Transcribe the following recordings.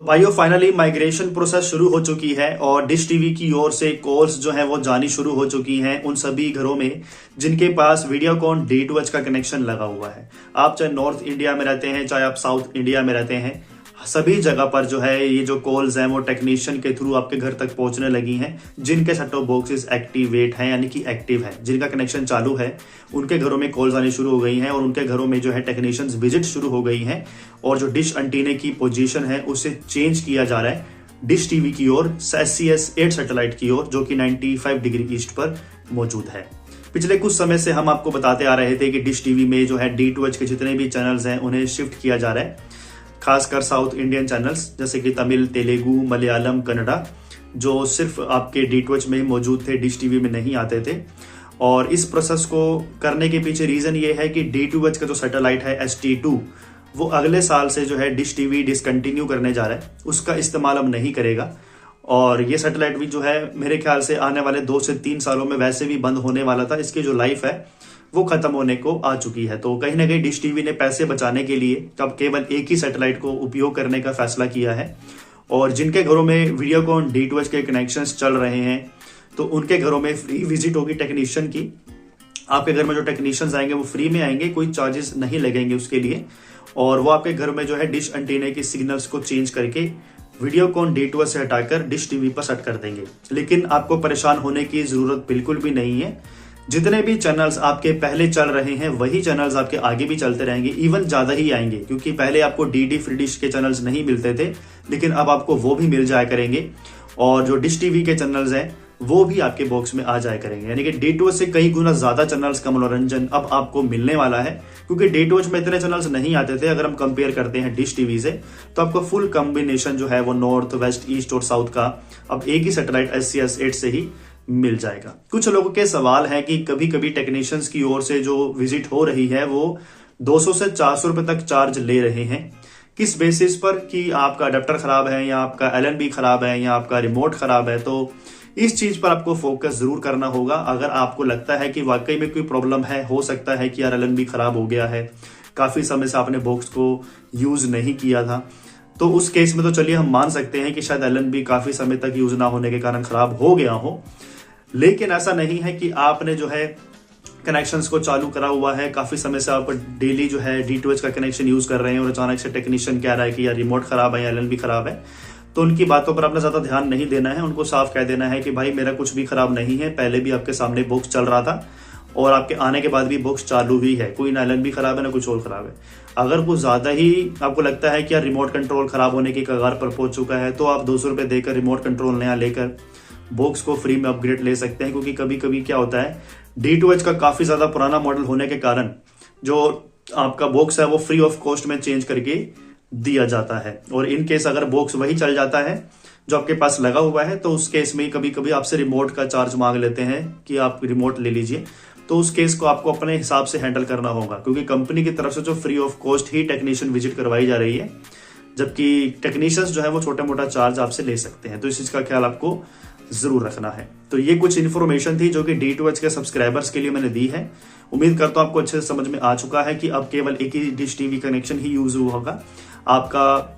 भाइयों finally migration process शुरू हो चुकी है और डिश टीवी की ओर से कॉल्स जो है वो जानी शुरू हो चुकी हैं उन सभी घरों में जिनके पास वीडियोकॉन D2H का कनेक्शन लगा हुआ है। आप चाहे नॉर्थ इंडिया में रहते हैं चाहे आप साउथ इंडिया में रहते हैं, सभी जगह पर जो है ये जो कॉल्स हैं वो टेक्नीशियन के थ्रू आपके घर तक पहुंचने लगी हैं। जिनके सेट टॉप बॉक्सेस एक्टिवेट हैं यानी कि एक्टिव है, जिनका कनेक्शन चालू है, उनके घरों में कॉल्स आनी शुरू हो गई हैं और उनके घरों में जो है टेक्नीशियंस विजिट शुरू हो गई हैं और जो डिश एंटीने की पोजीशन है उसे चेंज किया जा रहा है डिश टीवी की ओर SCS-8 सैटेलाइट की ओर, जो कि 95 डिग्री ईस्ट पर मौजूद है। पिछले कुछ समय से हम आपको बताते आ रहे थे कि डिश टीवी में जो है D2H के जितने भी चैनल्स हैं उन्हें शिफ्ट किया जा रहा है, खासकर साउथ इंडियन चैनल्स जैसे कि तमिल, तेलुगु, मलयालम, कन्नड़ा, जो सिर्फ आपके D2H में ही मौजूद थे, डिश टीवी में नहीं आते थे। और इस प्रोसेस को करने के पीछे रीजन ये है कि D2H का जो सैटेलाइट है ST2 वो अगले साल से जो है डिश टीवी डिसकंटिन्यू करने जा रहा है, उसका इस्तेमाल अब नहीं करेगा। और ये सैटेलाइट भी जो है मेरे ख्याल से आने वाले 2 से 3 सालों में वैसे भी बंद होने वाला था, इसकी जो लाइफ है वो खत्म होने को आ चुकी है। तो कहीं ना कहीं डिश टीवी ने पैसे बचाने के लिए अब केवल एक ही सैटेलाइट को उपयोग करने का फैसला किया है। और जिनके घरों में वीडियोकॉन D2H के कनेक्शंस चल रहे हैं तो उनके घरों में फ्री विजिट होगी टेक्नीशियन की। आपके घर में जो टेक्नीशियंस आएंगे वो फ्री में आएंगे, कोई चार्जेस नहीं लगेंगे उसके लिए, और वो आपके घर में जो है डिश एंटीना की सिग्नल्स को चेंज करके वीडियोकॉन D2H से हटाकर डिश टीवी पर सेट कर देंगे। लेकिन आपको परेशान होने की जरूरत बिल्कुल भी नहीं है। जितने भी चैनल्स आपके पहले चल रहे हैं वही चैनल्स आपके आगे भी चलते रहेंगे, इवन ज्यादा ही आएंगे, क्योंकि पहले आपको DD फ्री डिश के चैनल्स नहीं मिलते थे, लेकिन अब आपको वो भी मिल जाया करेंगे। और जो डिश टीवी के चैनल्स हैं वो भी आपके बॉक्स में आ जाया करेंगे, यानी कि D2H से कई गुना ज्यादा चैनल्स का मनोरंजन अब आपको मिलने वाला है। क्योंकि D2H में इतने चैनल्स नहीं आते थे, अगर हम कंपेयर करते हैं डिश टीवी से, तो आपको फुल कॉम्बिनेशन जो है वो नॉर्थ, वेस्ट, ईस्ट और साउथ का अब एक ही सैटेलाइट SCS-8 से ही मिल जाएगा। कुछ लोगों के सवाल है कि कभी कभी टेक्नीशियंस की ओर से जो विजिट हो रही है वो 200 से 400 रुपए तक चार्ज ले रहे हैं। किस बेसिस पर? कि आपका अडेप्टर खराब है या आपका LNB खराब है या आपका रिमोट खराब है। तो इस चीज पर आपको फोकस जरूर करना होगा। अगर आपको लगता है कि वाकई में कोई प्रॉब्लम है, हो सकता है कि यार LNB खराब हो गया है, काफी समय से आपने बॉक्स को यूज नहीं किया था, तो उस केस में तो चलिए हम मान सकते हैं कि शायद LNB काफी समय तक यूज ना होने के कारण खराब हो गया हो। लेकिन ऐसा नहीं है कि आपने जो है कनेक्शंस को चालू करा हुआ है, काफी समय से आप डेली जो है D2H का कनेक्शन यूज कर रहे हैं और अचानक से टेक्नीशियन कह रहा है कि यार रिमोट खराब है या LNB खराब है, तो उनकी बातों पर आपने ज्यादा ध्यान नहीं देना है। उनको साफ कह देना है कि भाई मेरा कुछ भी खराब नहीं है, पहले भी आपके सामने बॉक्स चल रहा था और आपके आने के बाद भी बॉक्स चालू ही है, कोई ना LNB खराब है ना कुछ और खराब है। अगर कुछ ज्यादा ही आपको लगता है कि यार रिमोट कंट्रोल खराब होने की कगार पर पहुंच चुका है, तो आप 200 रुपए देकर रिमोट कंट्रोल नया लेकर बॉक्स को फ्री में अपग्रेड ले सकते हैं। क्योंकि कभी कभी क्या होता है, D2H का काफी ज्यादा पुराना मॉडल होने के कारण जो आपका बॉक्स है वो फ्री ऑफ कॉस्ट में चेंज करके दिया जाता है। और इन केस अगर बॉक्स वही चल जाता है जो आपके पास लगा हुआ है, तो उस केस में कभी कभी आपसे रिमोट का चार्ज मांग लेते हैं कि आप रिमोट ले लीजिए। तो उस केस को आपको अपने हिसाब से हैंडल करना होगा, क्योंकि कंपनी की तरफ से जो free of cost he technician visit करवाई जा रही है, जबकि टेक्नीशियंस जो है वो छोटा मोटा चार्ज आपसे ले सकते हैं। तो इस चीज का ख्याल आपको जरूर रखना है। तो ये कुछ इन्फॉर्मेशन थी जो कि D2H के सब्सक्राइबर्स के लिए मैंने दी है। उम्मीद करता हूं आपको अच्छे से समझ में आ चुका है कि अब केवल एक ही डिश टीवी कनेक्शन ही यूज होगा। आपका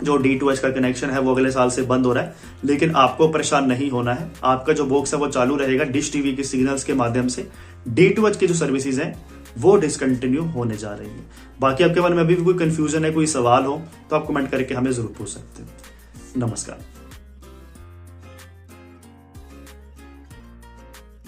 जो D2H का कनेक्शन है वो अगले साल से बंद हो रहा है, लेकिन आपको परेशान नहीं होना है। आपका जो बॉक्स है वो चालू रहेगा डिश टीवी के सिग्नल्स के माध्यम से। D2H की जो सर्विसेज हैं वो डिसकंटिन्यू होने जा रही है। बाकी आपके मन में अभी भी कोई कंफ्यूजन है, कोई सवाल हो, तो आप कमेंट करके हमें जरूर पूछ सकते हैं। नमस्कार।